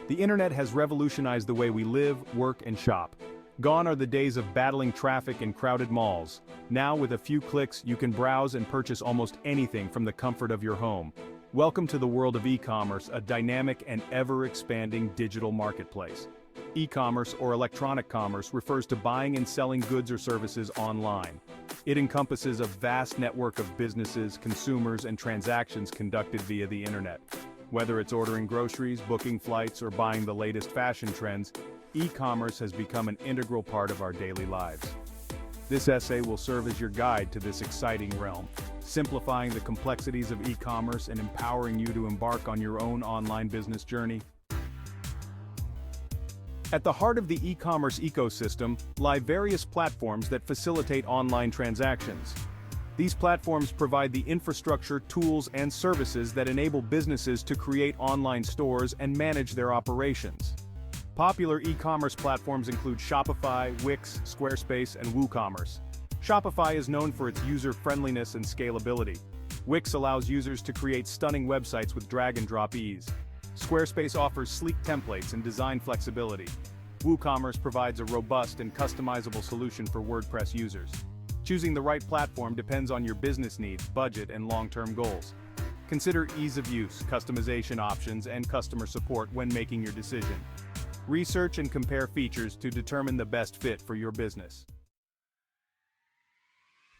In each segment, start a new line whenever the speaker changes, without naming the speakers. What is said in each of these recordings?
The internet has revolutionized the way we live, work, and shop. Gone are the days of battling traffic in crowded malls. Now, with a few clicks, you can browse and purchase almost anything from the comfort of your home. Welcome to the world of e-commerce, a dynamic and ever-expanding digital marketplace. E-commerce or electronic commerce refers to buying and selling goods or services online. It encompasses a vast network of businesses, consumers, and transactions conducted via the internet. Whether it's ordering groceries, booking flights, or buying the latest fashion trends, e-commerce has become an integral part of our daily lives. This essay will serve as your guide to this exciting realm, simplifying the complexities of e-commerce and empowering you to embark on your own online business journey. At the heart of the e-commerce ecosystem lie various platforms that facilitate online transactions. These platforms provide the infrastructure, tools, and services that enable businesses to create online stores and manage their operations. Popular e-commerce platforms include Shopify, Wix, Squarespace, and WooCommerce. Shopify is known for its user-friendliness and scalability. Wix allows users to create stunning websites with drag-and-drop ease. Squarespace offers sleek templates and design flexibility. WooCommerce provides a robust and customizable solution for WordPress users. Choosing the right platform depends on your business needs, budget, and long-term goals. Consider ease of use, customization options, and customer support when making your decision. Research and compare features to determine the best fit for your business.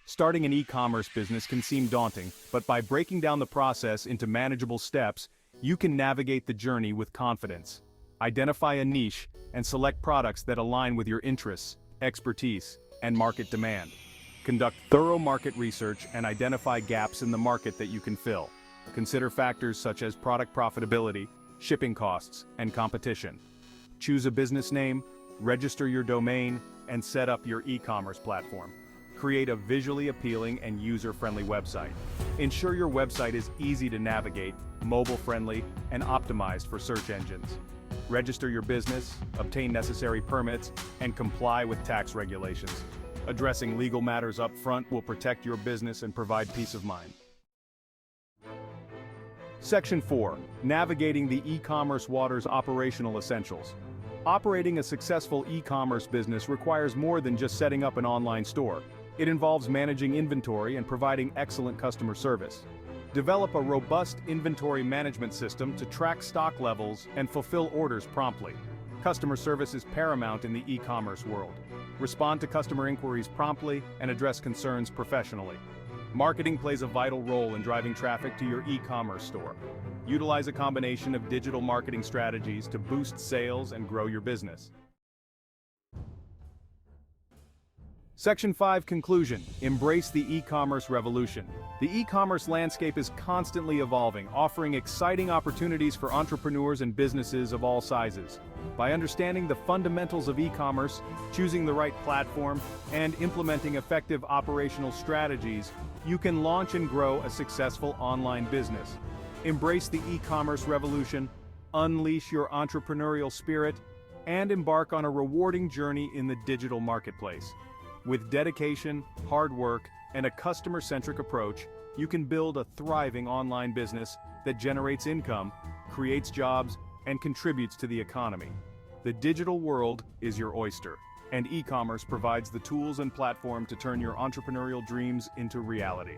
Starting an e-commerce business can seem daunting, but by breaking down the process into manageable steps, you can navigate the journey with confidence. Identify a niche and select products that align with your interests, expertise, and market demand. Conduct thorough market research and identify gaps in the market that you can fill. Consider factors such as product profitability, shipping costs, and competition. Choose a business name, register your domain, and set up your e-commerce platform. Create a visually appealing and user-friendly website. Ensure your website is easy to navigate, mobile-friendly, and optimized for search engines. Register your business, obtain necessary permits, and comply with tax regulations. Addressing legal matters up front will protect your business and provide peace of mind. Section 4. Navigating the e-commerce waters: operational essentials. Operating a successful e-commerce business requires more than just setting up an online store. It involves managing inventory and providing excellent customer service. Develop a robust inventory management system to track stock levels and fulfill orders promptly. Customer service is paramount in the e-commerce world. Respond to customer inquiries promptly and address concerns professionally. Marketing plays a vital role in driving traffic to your e-commerce store. Utilize a combination of digital marketing strategies to boost sales and grow your business. Section 5. Conclusion. Embrace the e-commerce revolution. The e-commerce landscape is constantly evolving, offering exciting opportunities for entrepreneurs and businesses of all sizes. By understanding the fundamentals of e-commerce, choosing the right platform, and implementing effective operational strategies, you can launch and grow a successful online business. Embrace the e-commerce revolution, unleash your entrepreneurial spirit, and embark on a rewarding journey in the digital marketplace. With dedication, hard work, and a customer-centric approach, you can build a thriving online business that generates income, creates jobs, and contributes to the economy. The digital world is your oyster, and e-commerce provides the tools and platform to turn your entrepreneurial dreams into reality.